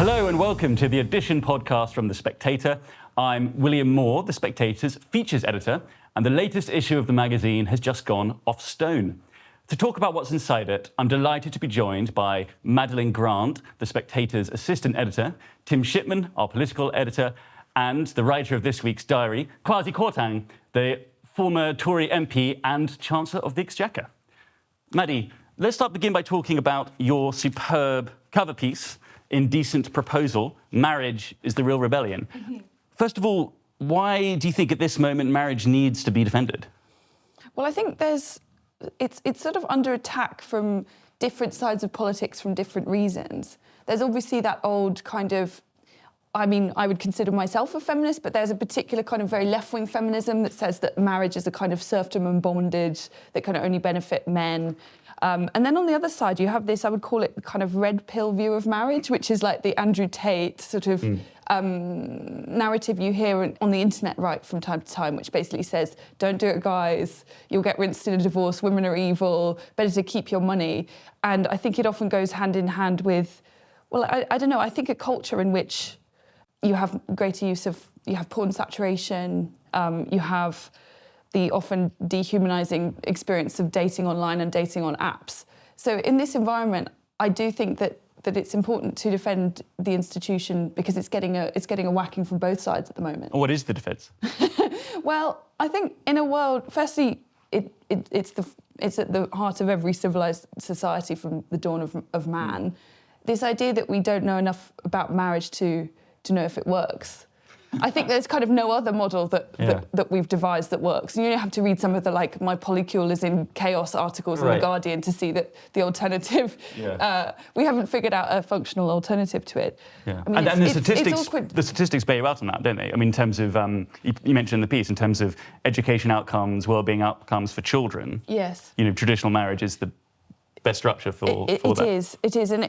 Hello and welcome to the Edition podcast from The Spectator. I'm William Moore, The Spectator's features editor, and the latest issue of the magazine has just gone off stone. To talk about what's inside it, I'm delighted to be joined by Madeline Grant, The Spectator's assistant editor, Tim Shipman, our political editor, and the writer of this week's diary, Kwarteng, the former Tory MP and Chancellor of the Exchequer. Maddie, let's begin by talking about your superb cover piece, Indecent Proposal, Marriage is the Real Rebellion. Mm-hmm. First of all, why do you think at this moment marriage needs to be defended? Well, I think it's sort of under attack from different sides of politics from different reasons. There's obviously that old kind of, I would consider myself a feminist, but there's a particular kind of very left-wing feminism that says that marriage is a kind of serfdom and bondage that can only benefit men. And then on the other side, you have this, I would call it kind of red pill view of marriage, which is like the Andrew Tate sort of narrative you hear on the internet right from time to time, which basically says, don't do it, guys, you'll get rinsed in a divorce, women are evil, better to keep your money. And I think it often goes hand in hand with, well, I don't know, I think a culture in which you have greater use of, you have porn saturation, you have the often dehumanising experience of dating online and dating on apps. So in this environment, I do think that it's important to defend the institution because it's getting a whacking from both sides at the moment. What is the defence? Well, I think in a world, firstly, it's at the heart of every civilised society from the dawn of man. This idea that we don't know enough about marriage to know if it works. I think there's kind of no other model that we've devised that works. And you only have to read some of the my polycule is in chaos articles in The Guardian to see that the alternative, we haven't figured out a functional alternative to it. Yeah. And the statistics bear you out on that, don't they? I mean, in terms of, you mentioned in the piece, in terms of education outcomes, well-being outcomes for children. Yes. Traditional marriage is the best structure for that. It is, and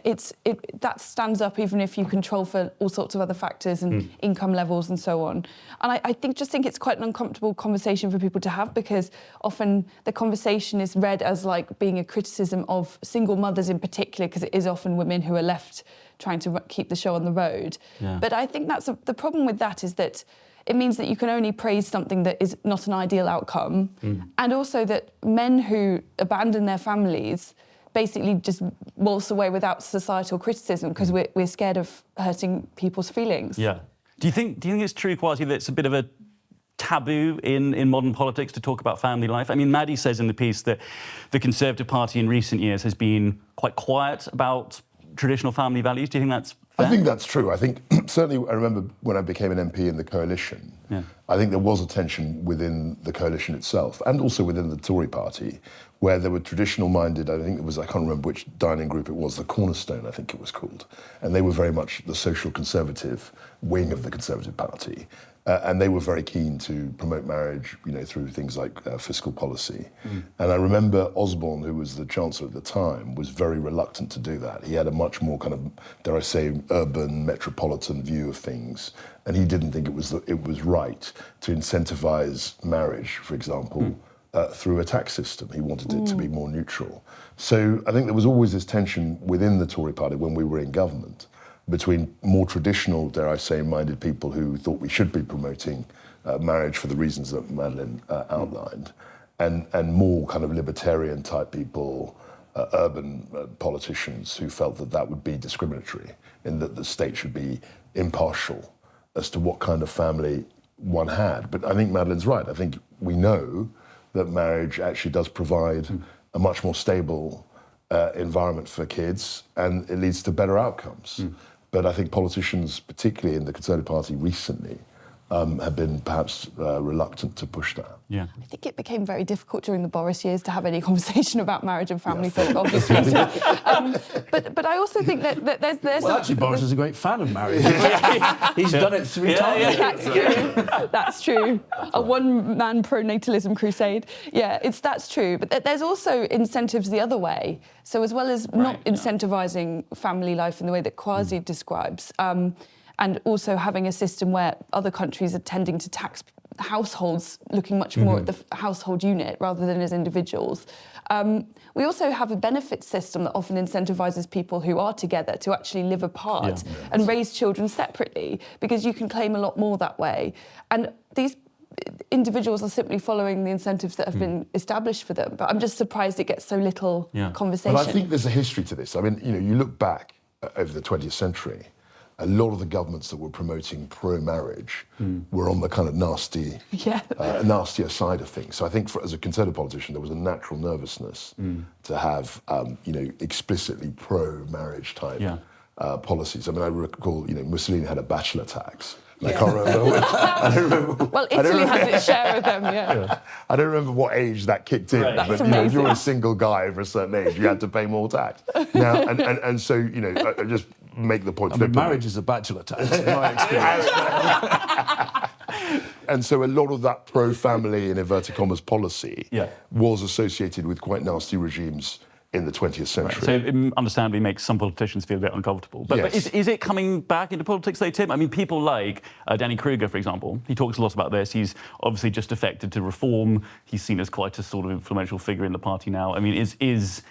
that stands up even if you control for all sorts of other factors and income levels and so on. And I think it's quite an uncomfortable conversation for people to have because often the conversation is read as like being a criticism of single mothers in particular, because it is often women who are left trying to keep the show on the road. Yeah. But I think the problem with that is that it means that you can only praise something that is not an ideal outcome, and also that men who abandon their families basically just waltz away without societal criticism because we're scared of hurting people's feelings. Yeah. Do you think it's true, Kwasi, that it's a bit of a taboo in modern politics to talk about family life? I mean, Maddie says in the piece that the Conservative Party in recent years has been quite quiet about traditional family values. Do you think that's fair? I think that's true. I think certainly I remember when I became an MP in the coalition, I think there was a tension within the coalition itself and also within the Tory party where there were traditional-minded, I think it was, I can't remember which dining group it was, the Cornerstone, I think it was called. And they were very much the social conservative wing of the Conservative Party. And they were very keen to promote marriage, through things like fiscal policy. And I remember Osborne, who was the Chancellor at the time, was very reluctant to do that. He had a much more kind of, dare I say, urban, metropolitan view of things. And he didn't think it was right to incentivise marriage, for example, through a tax system. He wanted it to be more neutral. So I think there was always this tension within the Tory party when we were in government between more traditional, dare I say, minded people who thought we should be promoting marriage for the reasons that Madeline outlined, and more kind of libertarian type people, urban politicians who felt that would be discriminatory, in that the state should be impartial as to what kind of family one had. But I think Madeline's right. I think we know that marriage actually does provide a much more stable environment for kids, and it leads to better outcomes. But I think politicians, particularly in the Conservative Party recently, have been perhaps reluctant to push that. Yeah. I think it became very difficult during the Boris years to have any conversation about marriage and family for obvious reasons. But I also think that there's well, actually, Boris is a great fan of marriage. He's done it 3 times. That's true. That's true. A one-man pro-natalism crusade. Yeah, that's true. But there's also incentives the other way. So as well as not incentivising family life in the way that Kwasi describes, and also having a system where other countries are tending to tax households, looking much more at the household unit rather than as individuals. We also have a benefit system that often incentivises people who are together to actually live apart and raise children separately, because you can claim a lot more that way. And these individuals are simply following the incentives that have been established for them. But I'm just surprised it gets so little conversation. But I think there's a history to this. I mean, you look back over the 20th century, a lot of the governments that were promoting pro-marriage were on the kind of nastier side of things. So I think as a Conservative politician, there was a natural nervousness to have, explicitly pro-marriage type policies. I mean, I recall, Mussolini had a bachelor tax. I can't remember. I don't remember. Well, Italy has its share of them, I don't remember what age that kicked in, but if you're a single guy over a certain age, you had to pay more tax. Now, and so, I just make the point. I mean, marriage is a bachelor tax, in my experience. And so a lot of that pro-family, in inverted commas, policy was associated with quite nasty regimes in the 20th century. So it understandably makes some politicians feel a bit uncomfortable. But is it coming back into politics though, Tim? I mean, people like Danny Kruger, for example, he talks a lot about this. He's obviously just defected to Reform. He's seen as quite a sort of influential figure in the party now. I mean, is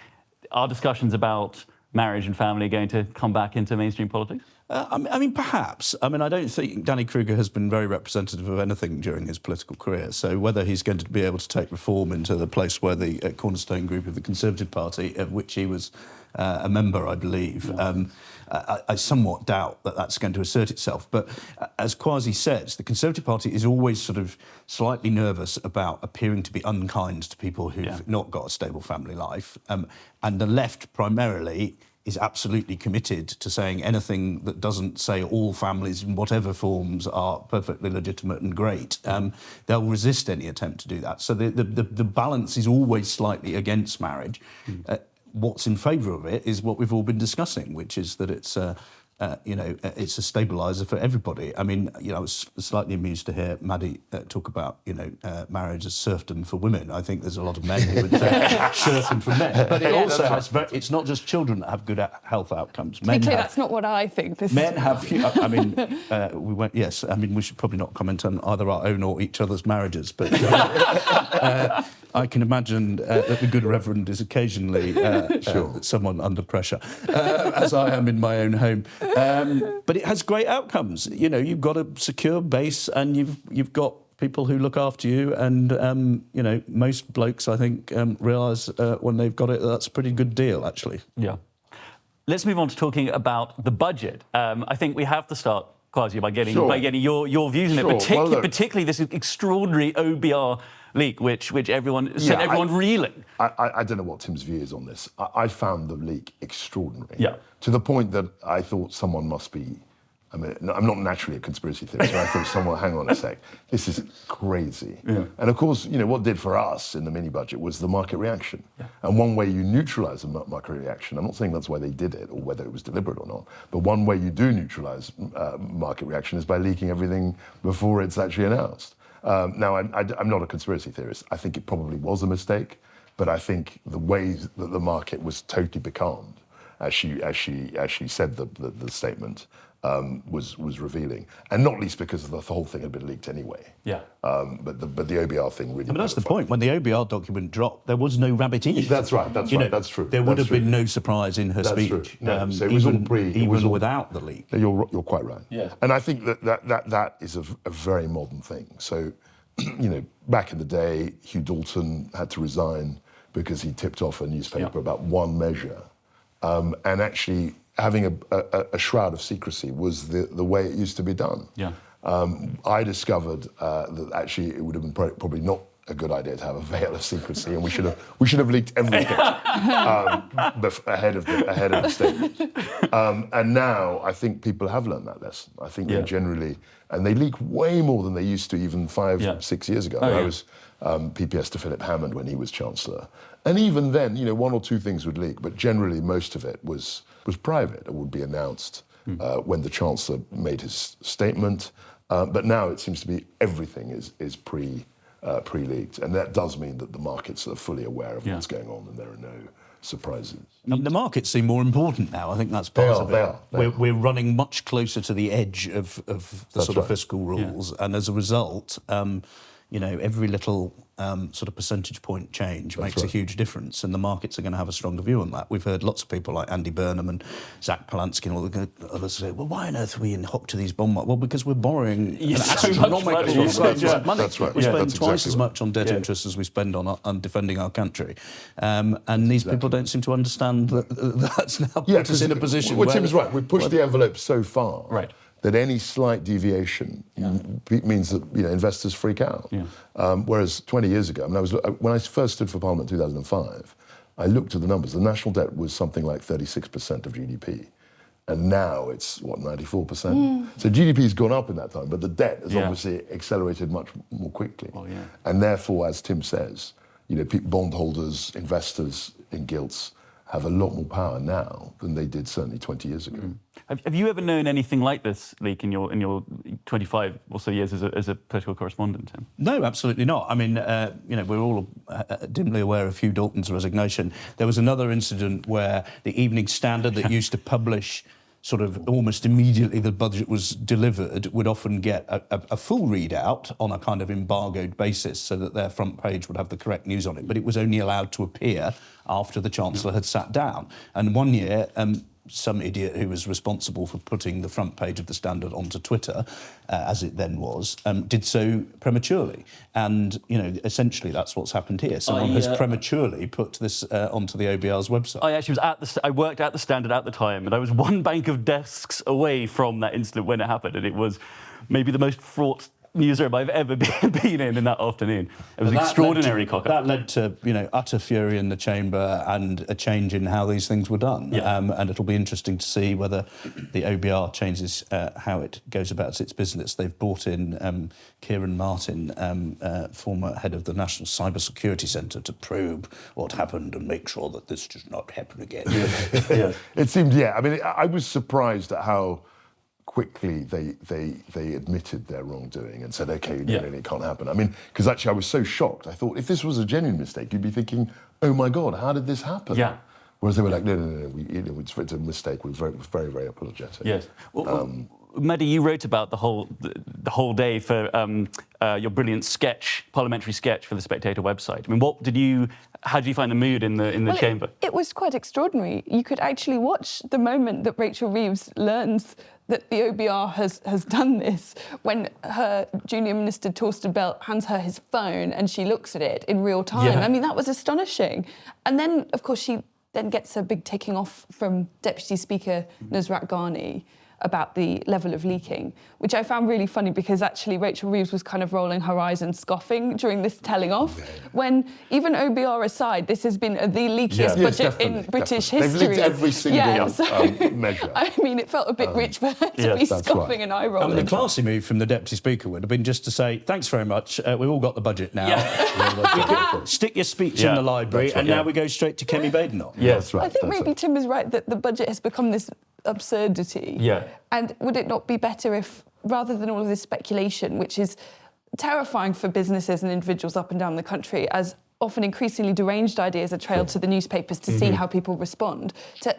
our discussions about marriage and family going to come back into mainstream politics? I mean, perhaps. I mean, I don't think Danny Kruger has been very representative of anything during his political career. So whether he's going to be able to take Reform into the place where the cornerstone group of the Conservative Party, of which he was a member, I believe, I somewhat doubt that that's going to assert itself. But as Kwasi says, the Conservative Party is always sort of slightly nervous about appearing to be unkind to people who've not got a stable family life. And the left primarily is absolutely committed to saying anything that doesn't say all families in whatever forms are perfectly legitimate and great. They'll resist any attempt to do that. So the balance is always slightly against marriage. What's in favour of it is what we've all been discussing, which is that it's it's a stabiliser for everybody. I mean, I was slightly amused to hear Maddie talk about, marriage as serfdom for women. I think there's a lot of men who would say serfdom for men. But it also has, it's not just children that have good health outcomes. Men have, that's not what I think. Men have, I mean, I mean, we should probably not comment on either our own or each other's marriages, but I can imagine that the good Reverend is occasionally someone under pressure, as I am in my own home. But it has great outcomes. You've got a secure base, and you've got people who look after you, and most blokes, I think, realise when they've got it, that's a pretty good deal, actually. Yeah. Let's move on to talking about the budget. I think we have to start, Kwasi, by getting your views on it, particularly this extraordinary OBR leak, which everyone sent everyone reeling. I don't know what Tim's view is on this. I found the leak extraordinary. To the point that I thought someone must be. I mean, I'm not naturally a conspiracy theorist, so I thought someone, hang on a sec, this is crazy. And of course, what did for us in the mini budget was the market reaction. And one way you neutralise the market reaction, I'm not saying that's why they did it or whether it was deliberate or not, but one way you do neutralise market reaction is by leaking everything before it's actually announced. Now, I'm not a conspiracy theorist. I think it probably was a mistake, but I think the way that the market was totally becalmed as she said the statement was revealing, and not least because the whole thing had been leaked anyway. But the OBR thing really. But that's the point. When the OBR document dropped, there was no rabbit in it. That's right. That's right. That's true. There would have been no surprise in her speech. True. No, so it was all without the leak. You're quite right. And I think that is a very modern thing. So, back in the day, Hugh Dalton had to resign because he tipped off a newspaper about one measure, and actually having a shroud of secrecy was the way it used to be done. I discovered that actually it would have been probably not a good idea to have a veil of secrecy, and we should have leaked everything ahead of the statement. And now I think people have learned that lesson. I think they generally, and they leak way more than they used to even 5-6 years ago. I was PPS to Philip Hammond when he was Chancellor, and even then, one or two things would leak, but generally most of it was private. It would be announced when the Chancellor made his statement. But now it seems to be everything is pre-leaked, and that does mean that the markets are fully aware of what's going on, and there are surprises. The markets seem more important now. I think that's part of it. They are. We're running much closer to the edge of the sort of fiscal rules, and as a result, every little sort of percentage point change makes a huge difference, and the markets are going to have a stronger view on that. We've heard lots of people like Andy Burnham and Zach Polansky and all the others say, well, why on earth are we in hock to these bond markets? Well, because we're borrowing an astronomical sums of money. That's right. We spend That's twice exactly as much on debt interest as we spend on defending our country. And these people don't seem to understand that that's now put us in a position where... Tim is right. We've pushed the envelope so far... Right. that any slight deviation means that investors freak out. Whereas 20 years ago, when I first stood for Parliament in 2005, I looked at the numbers. The national debt was something like 36% of GDP. And now it's, 94%? So GDP has gone up in that time, but the debt has obviously accelerated much more quickly. And therefore, as Tim says, bondholders, investors in gilts have a lot more power now than they did certainly 20 years ago. Have you ever known anything like this, Leek, in your 25 or so years as a political correspondent, Tim? No, absolutely not. I mean, we're all dimly aware of Hugh Dalton's resignation. There was another incident where the Evening Standard that used to publish sort of almost immediately the budget was delivered would often get a full readout on a kind of embargoed basis so that their front page would have the correct news on it. But it was only allowed to appear after the Chancellor had sat down. And one year, some idiot who was responsible for putting the front page of the Standard onto Twitter, as it then was, did so prematurely. And, essentially that's what's happened here. Someone has prematurely put this onto the OBR's website. I actually was I worked at the Standard at the time, and I was one bank of desks away from that incident when it happened, and it was maybe the most fraught newsroom I've ever been in that afternoan. It was an extraordinary cock-up. That led to, utter fury in the chamber and a change in how these things were done. And it'll be interesting to see whether the OBR changes how it goes about its business. They've brought in Kieran Martin, former head of the National Cyber Security Centre, to probe what happened and make sure that this does not happen again. It seemed, I mean, I was surprised at how quickly they admitted their wrongdoing and said, OK, it can't happen. I mean, because actually I was so shocked. I thought, if this was a genuine mistake, you'd be thinking, oh my God, how did this happen? Whereas they were like, no, it's a mistake. We're very, very, very apologetic. Yes. Well, Maddie, you wrote about the whole day for your brilliant parliamentary sketch for the Spectator website. I mean, how did you find the mood in the chamber? It was quite extraordinary. You could actually watch the moment that Rachel Reeves learns that the OBR has done this, when her junior minister, Torsten Belt, hands her his phone and she looks at it in real time. I mean, that was astonishing. And then, of course, she then gets a big ticking off from Deputy Speaker Nusrat Ghani about the level of leaking, which I found really funny because actually Rachel Reeves was kind of rolling her eyes and scoffing during this telling off, when, even OBR aside, this has been the leakiest budget in British history. They've leaked every single measure. I mean, it felt a bit rich for her to be scoffing and eye-rolling. I mean, the classy move from the Deputy Speaker would have been just to say, thanks very much, we've all got the budget now. Stick your speech in the library, and now we go straight to Kemi Badenoch. That's right. I think maybe Tim is right that the budget has become this absurdity. And would it not be better if, rather than all of this speculation, which is terrifying for businesses and individuals up and down the country, as often increasingly deranged ideas are trailed to the newspapers to see how people respond,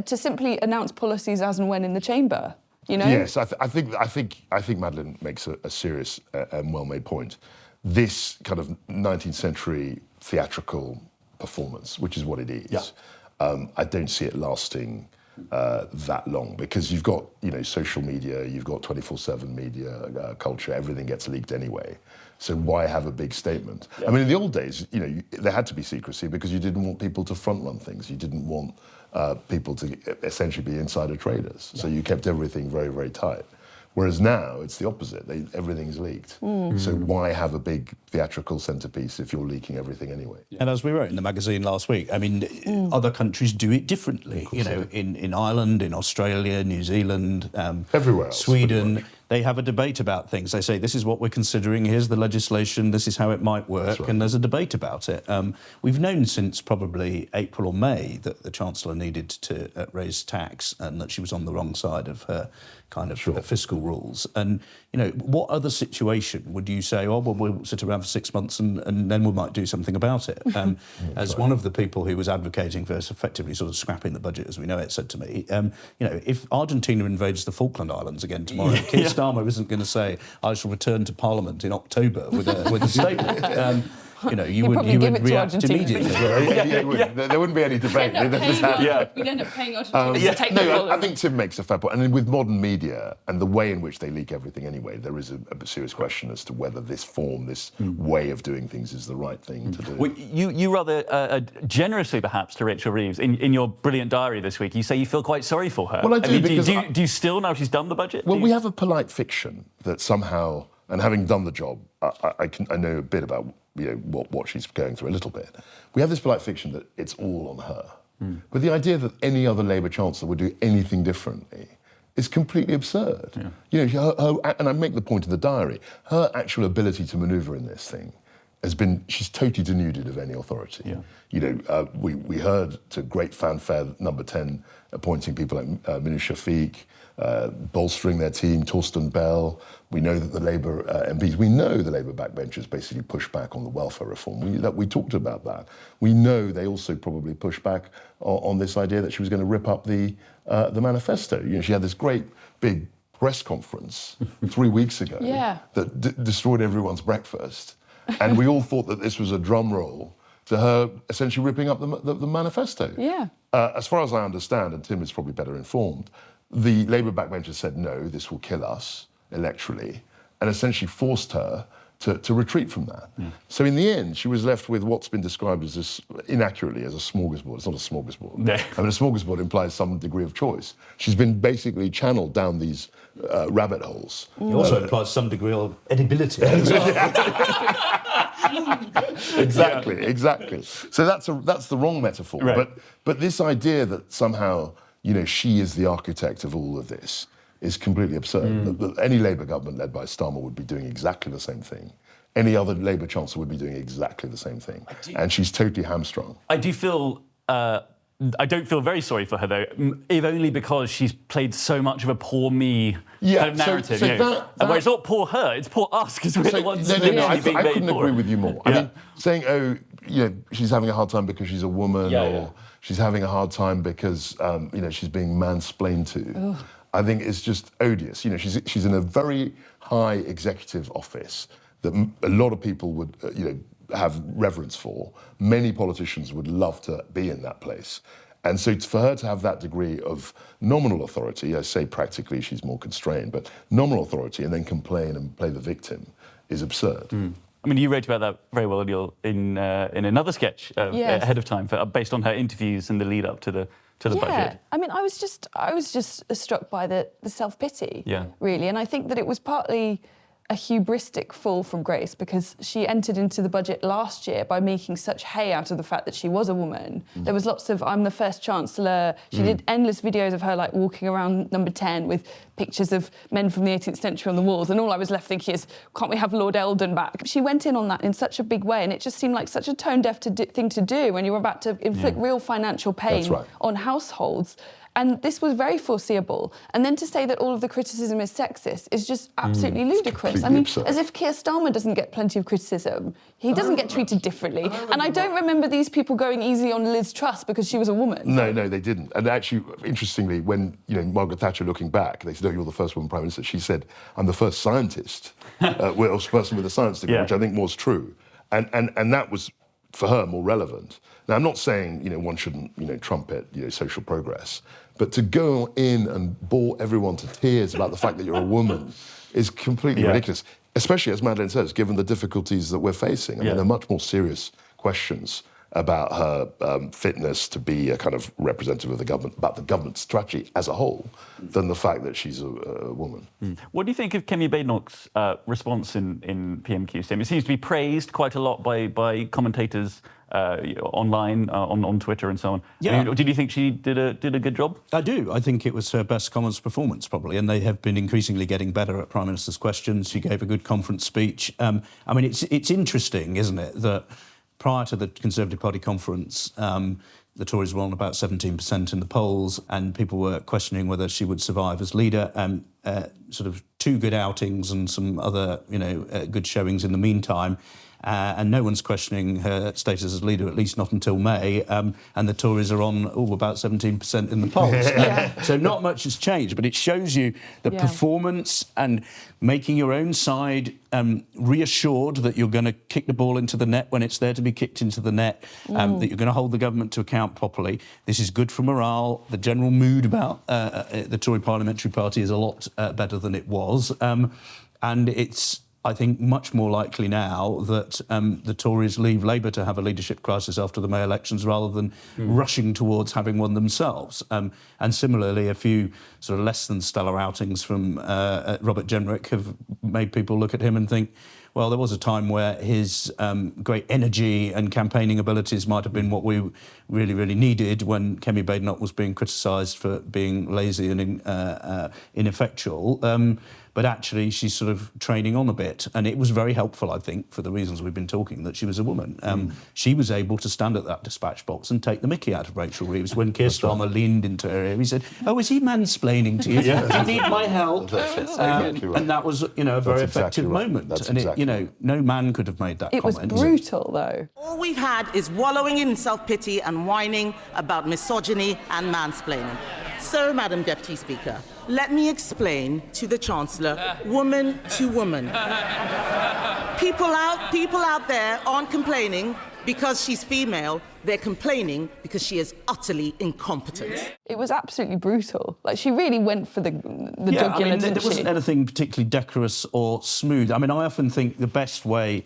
to simply announce policies as and when in the chamber? Yes, I think Madeline makes a serious and well-made point. This kind of 19th century theatrical performance, which is what it is, I don't see it lasting that long, because you've got social media, you've got 24/7 media culture, everything gets leaked anyway. So why have a big statement? I mean, in the old days, there had to be secrecy because you didn't want people to front run things. You didn't want people to essentially be insider traders. So you kept everything very, very tight. Whereas now it's the opposite. Everything's leaked. So why have a big theatrical centrepiece if you're leaking everything anyway? And as we wrote in the magazine last week, I mean, other countries do it differently. In Ireland, in Australia, New Zealand, everywhere else, Sweden, they have a debate about things. They say, this is what we're considering, here's the legislation, this is how it might work, and there's a debate about it. We've known since probably April or May that the Chancellor needed to raise tax and that she was on the wrong side of her kind of fiscal rules. And, you know, what other situation would you say, oh, well, we'll sit around for 6 months and then we might do something about it? As one of the people who was advocating for effectively sort of scrapping the budget as we know it said to me, you know, if Argentina invades the Falkland Islands again tomorrow, Keir Starmer isn't going to say, I shall return to Parliament in October with a statement. You know, you would react immediately. There wouldn't be any debate. We'd end up paying Argentina to take the fall. I think Tim makes a fair point. And with modern media and the way in which they leak everything anyway, there is a serious question as to whether this way of doing things is the right thing to do. Well, you rather generously, perhaps, to Rachel Reeves, in your brilliant diary this week, you say you feel quite sorry for her. Well, I do. mean, because do you still, now she's done the budget? Well, we have a polite fiction that somehow, and having done the job, I know a bit about what she's going through a little bit. We have this polite fiction that it's all on her. But the idea that any other Labour Chancellor would do anything differently is completely absurd. You know, and I make the point in the diary, her actual ability to manoeuvre in this thing she's totally denuded of any authority. You know, we heard to great fanfare Number 10 appointing people like Minu Shafiq, bolstering their team, Torsten Bell. We know that the Labour MPs, we know the Labour backbenchers basically pushed back on the welfare reform. We talked about that. We know they also probably pushed back on this idea that she was going to rip up the manifesto. You know, she had this great big press conference 3 weeks ago that destroyed everyone's breakfast. And we all thought that this was a drum roll to her essentially ripping up the manifesto. As far as I understand, and Tim is probably better informed, the Labour backbenchers said, no, this will kill us electorally, and essentially forced her to retreat from that. So in the end, she was left with what's been described as inaccurately as a smorgasbord. It's not a smorgasbord. I mean, a smorgasbord implies some degree of choice. She's been basically channeled down these rabbit holes. It also implies some degree of edibility. Exactly. So that's the wrong metaphor. Right. But this idea that somehow, you know, she is the architect of all of this is completely absurd. That any Labour government led by Starmer would be doing exactly the same thing. Any other Labour Chancellor would be doing exactly the same thing. And she's totally hamstrung. I don't feel very sorry for her, though, if only because she's played so much of a poor me kind of narrative. Where it's not poor her, it's poor us, because we're the ones I couldn't agree with you more. I mean, saying, oh, you know, she's having a hard time because she's a woman, or she's having a hard time because, you know, she's being mansplained to, I think it's just odious. You know, she's in a very high executive office that a lot of people would, you know, have reverence for. Many politicians would love to be in that place. And so for her to have that degree of nominal authority, I say practically she's more constrained, but nominal authority and then complain and play the victim is absurd. I mean, you wrote about that very well in another sketch ahead of time, based on her interviews and the lead up to the budget. I mean, I was just struck by the self-pity, really. And I think that it was partly a hubristic fall from grace, because she entered into the budget last year by making such hay out of the fact that she was a woman. There was lots of, I'm the first Chancellor. She did endless videos of her like walking around Number 10 with pictures of men from the 18th century on the walls. And all I was left thinking is, can't we have Lord Eldon back? She went in on that in such a big way, and it just seemed like such a tone-deaf thing to do when you were about to inflict real financial pain on households. And this was very foreseeable. And then to say that all of the criticism is sexist is just absolutely ludicrous. I mean, absurd. as if Keir Starmer doesn't get plenty of criticism. He doesn't get treated differently. And I don't remember these people going easy on Liz Truss because she was a woman. No, they didn't. And actually, interestingly, when, you know, Margaret Thatcher, looking back, they said, oh, you're the first woman Prime Minister. She said, I'm the first scientist, person with a science degree, which I think was true. And that was, for her, more relevant. Now, I'm not saying, you know, one shouldn't, you know, trumpet, you know, social progress, but to go in and bore everyone to tears about the fact that you're a woman is completely ridiculous, especially, as Madeline says, given the difficulties that we're facing. I mean, they're much more serious questions about her fitness to be a kind of representative of the government, about the government strategy as a whole, than the fact that she's a woman. What do you think of Kemi Badenoch's response in PMQ, Tim? It seems to be praised quite a lot by commentators online, on Twitter and so on. Yeah. I mean, did you think she did a good job? I do. I think it was her best Commons performance, probably, and they have been increasingly getting better at Prime Minister's questions. She gave a good conference speech. I mean, it's interesting, isn't it, that prior to the Conservative Party conference, the Tories were on about 17% in the polls, and people were questioning whether she would survive as leader. Sort of 2 good outings and some other, good showings in the meantime. And no one's questioning her status as leader, at least not until May. And the Tories are on about 17% in the polls. So not much has changed, but it shows you the performance and making your own side reassured that you're going to kick the ball into the net when it's there to be kicked into the net, that you're going to hold the government to account properly. This is good for morale. The general mood about the Tory parliamentary party is a lot better than it was. And it's, I think, much more likely now that the Tories leave Labour to have a leadership crisis after the May elections rather than rushing towards having one themselves. And similarly, a few sort of less than stellar outings from Robert Jenrick have made people look at him and think, well, there was a time where his great energy and campaigning abilities might have been what we really, really needed when Kemi Badenoch was being criticised for being lazy and ineffectual. But actually, she's sort of training on a bit. And it was very helpful, I think, for the reasons we've been talking, that she was a woman. She was able to stand at that dispatch box and take the mickey out of Rachel Reeves. When Keir Starmer leaned into her ear, he said, "Oh, is he mansplaining to you? Do you need my help?" And that was, a very effective moment. That's and exactly no man could have made that It comment. was brutal, though. All we've had is wallowing in self-pity and whining about misogyny and mansplaining. So, Madam Deputy Speaker, let me explain to the Chancellor, woman to woman. People out there aren't complaining because she's female. They're complaining because she is utterly incompetent. It was absolutely brutal. Like, she really went for the jugular, I mean, didn't there wasn't she? anything particularly decorous or smooth. I mean, I often think the best way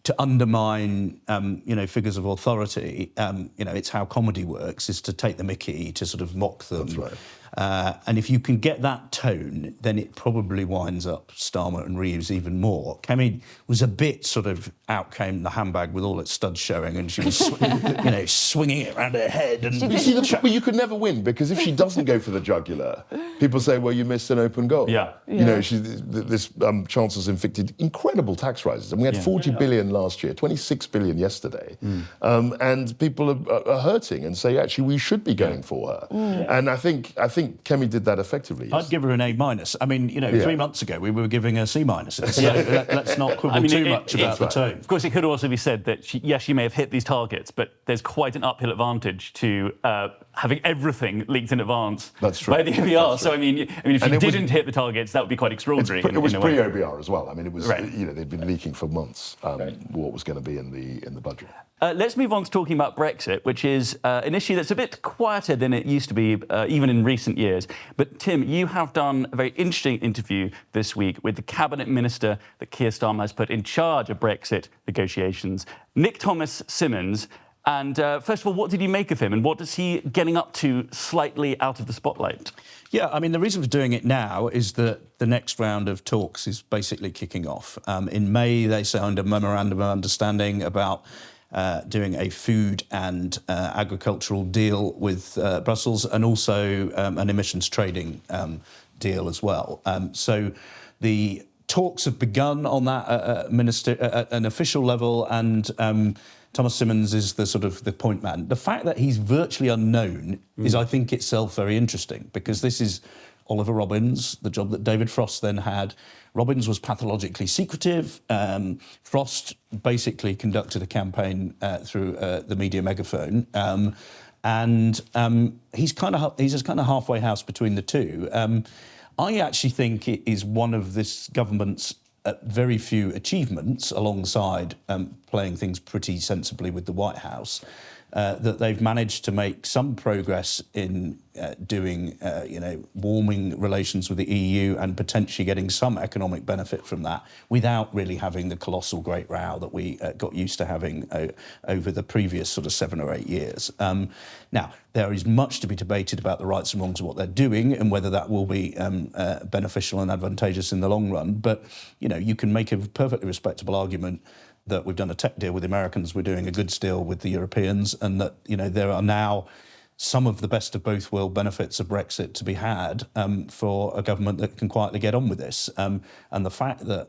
to undermine, figures of authority, it's how comedy works, is to take the mickey, to sort of mock them. That's right. And if you can get that tone, then it probably winds up Starmer and Reeves even more. Kemi was a bit sort of out came the handbag with all its studs showing, and she was, swinging it around her head. And You see, but you could never win, because if she doesn't go for the jugular, people say, well, you missed an open goal. Yeah. This Chancellor's inflicted incredible tax rises. And we had 40 billion last year, 26 billion yesterday. And people are hurting and say, actually, we should be going for her. And I think Kemi did that effectively. I'd give her an A-. I mean, 3 months ago we were giving her C-. So let's not quibble too much about the tone. Of course, it could also be said that she may have hit these targets, but there's quite an uphill advantage to having everything leaked in advance by the OBR. So I mean, if she didn't hit the targets, that would be quite extraordinary. It was in a way. pre-OBR as well. I mean, it was Right. they'd been leaking for months what was going to be in the budget. Let's move on to talking about Brexit, which is an issue that's a bit quieter than it used to be, even in recent years. But Tim, you have done a very interesting interview this week with the cabinet minister that Keir Starmer has put in charge of Brexit negotiations, Nick Thomas-Symonds. And first of all, what did you make of him, and what is he getting up to slightly out of the spotlight? Yeah, I mean, the reason for doing it now is that the next round of talks is basically kicking off. In May, they signed a memorandum of understanding about doing a food and agricultural deal with Brussels, and also an emissions trading deal as well. So the talks have begun on that at an official level, and Thomas-Symonds is the sort of the point man. The fact that he's virtually unknown is, I think, itself very interesting, because this is Oliver Robbins, the job that David Frost then had. Robbins was pathologically secretive. Frost basically conducted a campaign through the media megaphone. He's kind of halfway house between the two. I actually think it is one of this government's very few achievements, alongside playing things pretty sensibly with the White House, that they've managed to make some progress in doing, warming relations with the EU and potentially getting some economic benefit from that without really having the colossal great row that we got used to having over the previous sort of 7 or 8 years. Now, there is much to be debated about the rights and wrongs of what they're doing and whether that will be beneficial and advantageous in the long run. But, you can make a perfectly respectable argument that we've done a tech deal with the Americans, we're doing a goods deal with the Europeans, and that, there are now some of the best of both world benefits of Brexit to be had for a government that can quietly get on with this. And the fact that,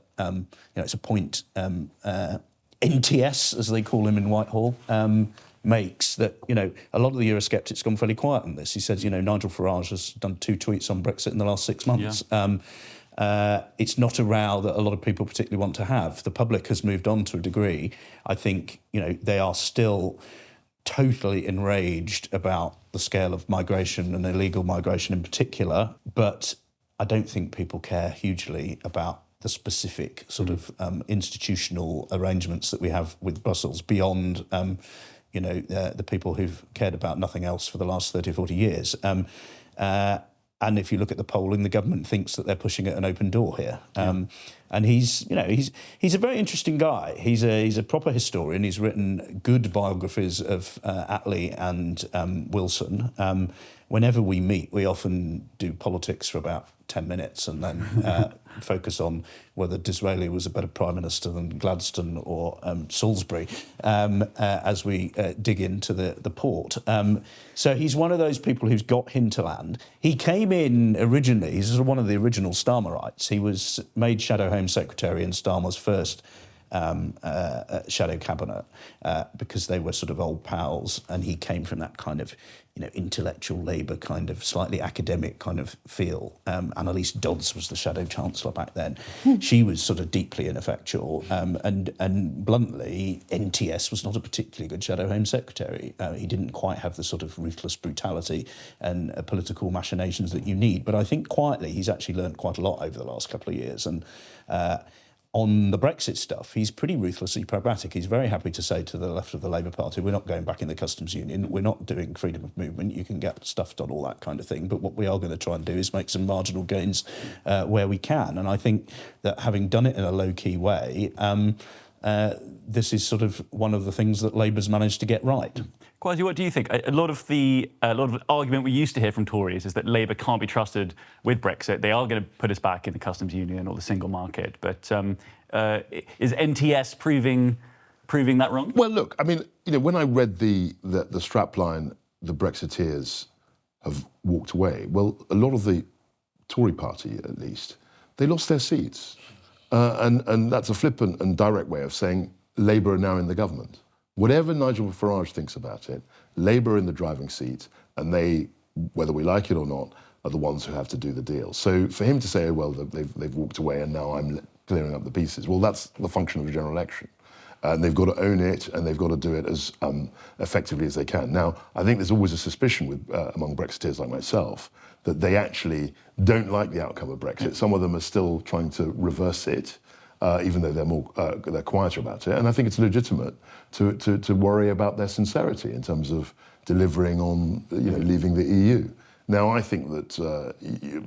it's a point NTS, as they call him in Whitehall, makes that, a lot of the Eurosceptics have gone fairly quiet on this. He says, Nigel Farage has done 2 tweets on Brexit in the last 6 months. Yeah. It's not a row that a lot of people particularly want to have. The public has moved on to a degree. I think, they are still totally enraged about the scale of migration and illegal migration in particular, but I don't think people care hugely about the specific sort of institutional arrangements that we have with Brussels beyond, the people who've cared about nothing else for the last 30 or 40 years. And if you look at the polling, the government thinks that they're pushing at an open door here. And he's a very interesting guy. He's a proper historian. He's written good biographies of Attlee and Wilson. Whenever we meet, we often do politics for about 10 minutes and then focus on whether Disraeli was a better Prime Minister than Gladstone or Salisbury as we dig into the port. So he's one of those people who's got hinterland. He came in originally, he's sort of one of the original Starmerites. He was made Shadow Home Secretary in Starmer's first shadow cabinet because they were sort of old pals, and he came from that kind of intellectual Labour kind of slightly academic kind of feel. Annalise Dodds was the Shadow Chancellor back then. She was sort of deeply ineffectual, and bluntly, NTS was not a particularly good Shadow Home Secretary. He didn't quite have the sort of ruthless brutality and political machinations that you need. But I think quietly he's actually learned quite a lot over the last couple of years. And on the Brexit stuff, he's pretty ruthlessly pragmatic. He's very happy to say to the left of the Labour Party, we're not going back in the customs union, we're not doing freedom of movement, you can get stuff done, all that kind of thing. But what we are going to try and do is make some marginal gains where we can. And I think that having done it in a low-key way, this is sort of one of the things that Labour's managed to get right. Kwasi, what do you think? A lot of the argument we used to hear from Tories is that Labour can't be trusted with Brexit. They are going to put us back in the customs union or the single market. But is NTS proving that wrong? Well, look, I mean, when I read the strapline, the Brexiteers have walked away. Well, a lot of the Tory party, at least, they lost their seats, and that's a flippant and direct way of saying Labour are now in the government. Whatever Nigel Farage thinks about it, Labour are in the driving seat, and they, whether we like it or not, are the ones who have to do the deal. So for him to say, oh, well, they've walked away and now I'm clearing up the pieces, well, that's the function of a general election. And they've got to own it, and they've got to do it as effectively as they can. Now, I think there's always a suspicion with among Brexiteers like myself that they actually don't like the outcome of Brexit. Some of them are still trying to reverse it, even though they're quieter about it. And I think it's legitimate to worry about their sincerity in terms of delivering on leaving the EU. Now, I think that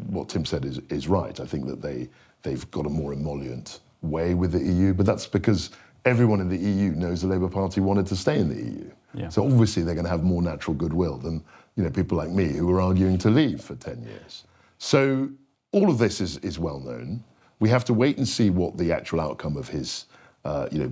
what Tim said is right. I think that they've got a more emollient way with the EU, but that's because everyone in the EU knows the Labour Party wanted to stay in the EU. Yeah. So obviously they're going to have more natural goodwill than people like me who were arguing to leave for 10 years. So all of this is well known. We have to wait and see what the actual outcome of his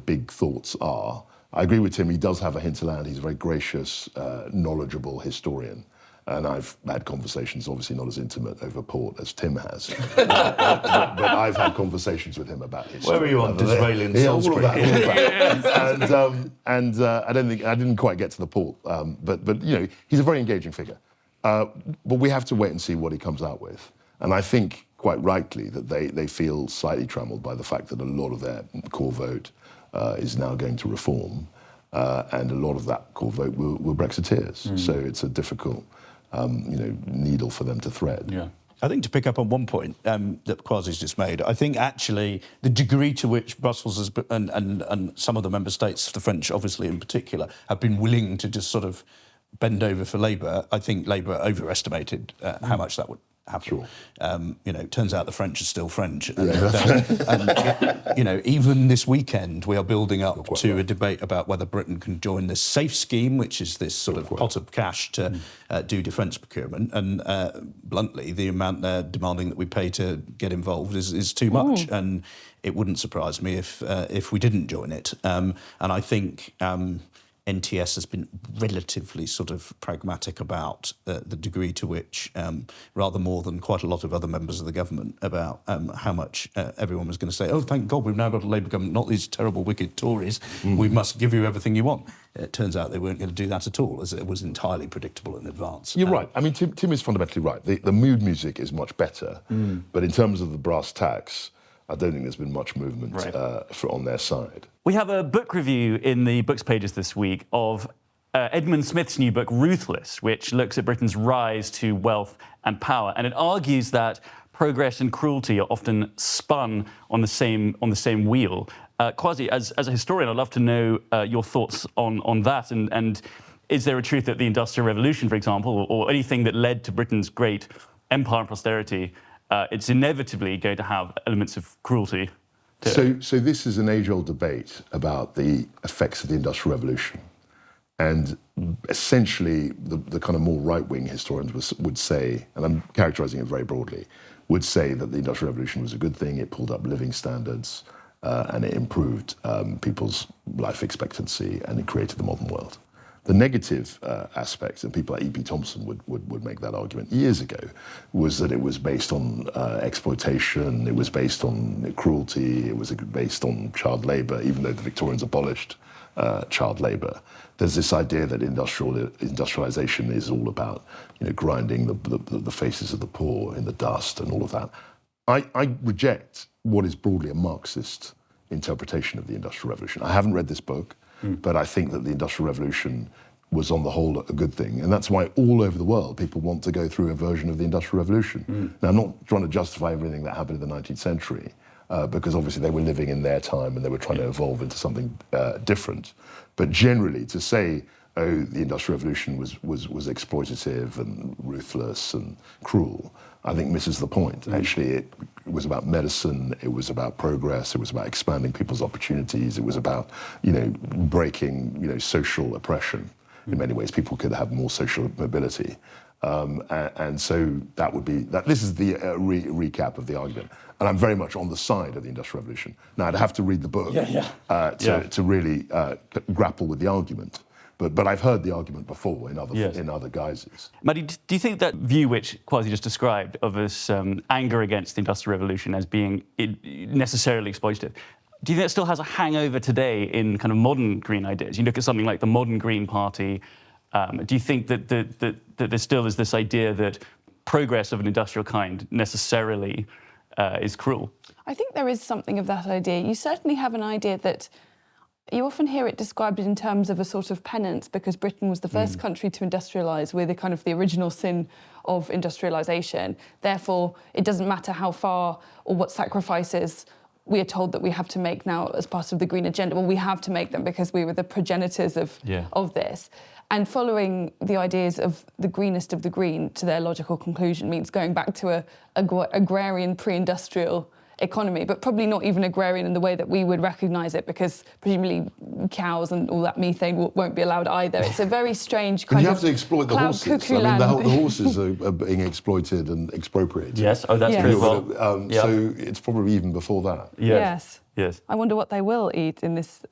big thoughts are. I agree with Tim, he does have a hinterland. He's a very gracious, knowledgeable historian. And I've had conversations, obviously not as intimate over port as Tim has, but I've had conversations with him about history. Where were you on Disraeli and Salisbury? All of that. And I didn't quite get to the port, but he's a very engaging figure. But we have to wait and see what he comes out with. And I think, quite rightly, that they feel slightly trammeled by the fact that a lot of their core vote is now going to reform, and a lot of that core vote were Brexiteers. So it's a difficult needle for them to thread. Yeah. I think to pick up on one point that Kwasi's just made, I think actually the degree to which Brussels has and some of the member states, the French obviously in particular, have been willing to just sort of bend over for Labour, I think Labour overestimated how much that would happen. Sure. It turns out the French are still French. And, even this weekend, we are building up to a debate about whether Britain can join this SAFE scheme, which is this sort of pot of cash to do defence procurement. And bluntly, the amount they're demanding that we pay to get involved is too much. And it wouldn't surprise me if we didn't join it. And I think NTS has been relatively sort of pragmatic about the degree to which, rather more than quite a lot of other members of the government, about how much everyone was going to say, oh, thank God we've now got a Labour government, not these terrible, wicked Tories. We must give you everything you want. It turns out they weren't going to do that at all, as it was entirely predictable in advance. You're right. I mean, Tim is fundamentally right. The mood music is much better, but in terms of the brass tacks, I don't think there's been much movement on their side. We have a book review in the books pages this week of Edmund Smith's new book, Ruthless, which looks at Britain's rise to wealth and power. And it argues that progress and cruelty are often spun on the same wheel. Kwasi, as a historian, I'd love to know your thoughts on that. And is there a truth that the Industrial Revolution, for example, or anything that led to Britain's great empire and prosperity, it's inevitably going to have elements of cruelty? So this is an age-old debate about the effects of the Industrial Revolution. And essentially, the kind of more right-wing historians would say, and I'm characterising it very broadly, would say that the Industrial Revolution was a good thing. It pulled up living standards and it improved people's life expectancy and it created the modern world. The negative aspects, and people like E.P. Thompson would make that argument years ago, was that it was based on exploitation, it was based on cruelty, it was based on child labour, even though the Victorians abolished child labour. There's this idea that industrialisation is all about grinding the faces of the poor in the dust and all of that. I reject what is broadly a Marxist interpretation of the Industrial Revolution. I haven't read this book, but I think that the Industrial Revolution was on the whole a good thing. And that's why all over the world people want to go through a version of the Industrial Revolution. Now, I'm not trying to justify everything that happened in the 19th century, because obviously they were living in their time and they were trying to evolve into something different. But generally, to say, oh, the Industrial Revolution was exploitative and ruthless and cruel, I think misses the point. Actually, it was about medicine, it was about progress, it was about expanding people's opportunities, it was about, breaking, social oppression. In many ways, people could have more social mobility. And so that would be, this is the recap of the argument. And I'm very much on the side of the Industrial Revolution. Now, I'd have to read the book to really grapple with the argument. But I've heard the argument before in other guises. Maddie, do you think that view which Kwasi just described of this anger against the Industrial Revolution as being necessarily exploitative, do you think it still has a hangover today in kind of modern green ideas? You look at something like the modern Green Party. Do you think that there still is this idea that progress of an industrial kind necessarily is cruel? I think there is something of that idea. You certainly have an idea that you often hear it described in terms of a sort of penance, because Britain was the first country to industrialise. We're the kind of the original sin of industrialisation. Therefore, it doesn't matter how far or what sacrifices we are told that we have to make now as part of the green agenda. Well, we have to make them because we were the progenitors of this. And following the ideas of the greenest of the green to their logical conclusion means going back to a agrarian pre-industrial economy, but probably not even agrarian in the way that we would recognise it, because presumably cows and all that methane won't be allowed either. It's a very strange kind of... You have to exploit the horses. I mean, the horses are being exploited and expropriated. Yes, oh, that's true as well. So it's probably even before that. Yes. Yes. I wonder what they will eat in this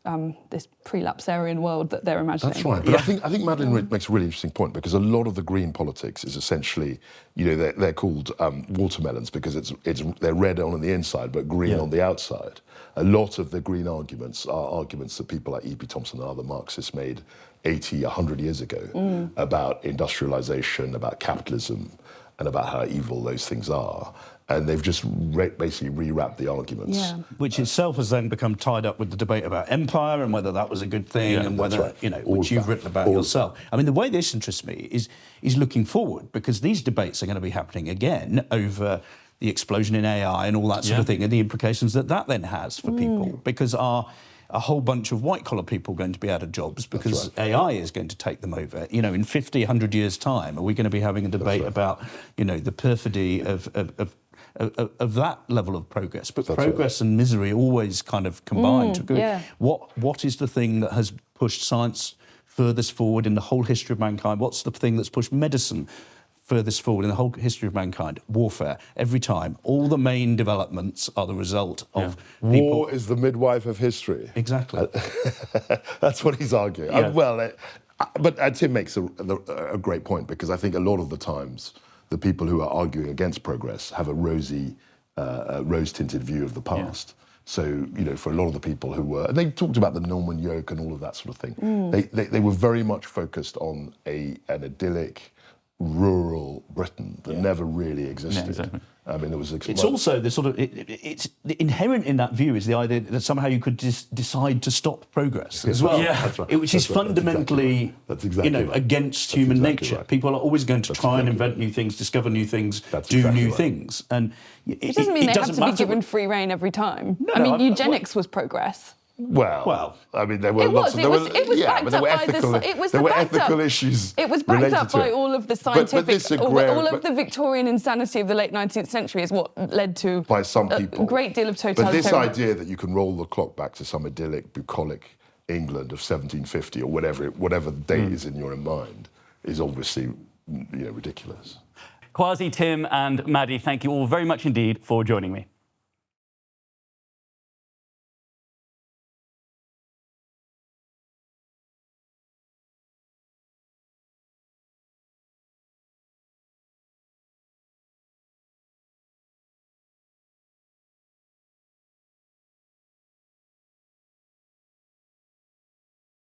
this prelapsarian world that they're imagining. That's right. But I think Madeline makes a really interesting point, because a lot of the green politics is essentially, they're called watermelons because they're red on the inside but green on the outside. A lot of the green arguments are arguments that people like E.P. Thompson and other Marxists made 80, 100 years ago about industrialisation, about capitalism, and about how evil those things are. And they've just basically rewrapped the arguments. Yeah. Which itself has then become tied up with the debate about empire and whether that was a good thing, and whether, right. Which you've written about yourself. I mean, the way this interests me is looking forward, because these debates are going to be happening again over the explosion in AI and all that sort of thing, and the implications that then has for people, because a whole bunch of white-collar people going to be out of jobs because AI is going to take them over. In 50, 100 years' time, are we going to be having a debate about, the perfidy of that level of progress? But progress and misery always kind of combine. What is the thing that has pushed science furthest forward in the whole history of mankind? What's the thing that's pushed medicine furthest forward in the whole history of mankind? Warfare. Every time. All the main developments are the result of people. War is the midwife of history. Exactly. That's what he's arguing. But Tim makes a great point, because I think a lot of the times the people who are arguing against progress have a rose-tinted view of the past. So, for a lot of the people who were... They talked about the Norman yoke and all of that sort of thing. They were very much focused on an idyllic, rural Britain that never really existed. Yeah, exactly. I mean, there was... It's also the sort of... It's inherent in that view is the idea that somehow you could decide to stop progress as well. Yeah. That's right. Which is fundamentally, That's exactly right. against human nature. Right. People are always going to try and invent new things, discover new things, new things. And it doesn't mean they have to be given free reign every time. Eugenics was progress. Well, I mean, there were lots of... It was backed up by there were ethical issues. It was backed up by all of the scientific... all of the Victorian insanity of the late 19th century is what led to by some people. A great deal of But totalitarianism. this idea that you can roll the clock back to some idyllic, bucolic England of 1750 or whatever the date is in your mind is obviously, ridiculous. Kwasi, Tim and Maddie, thank you all very much indeed for joining me.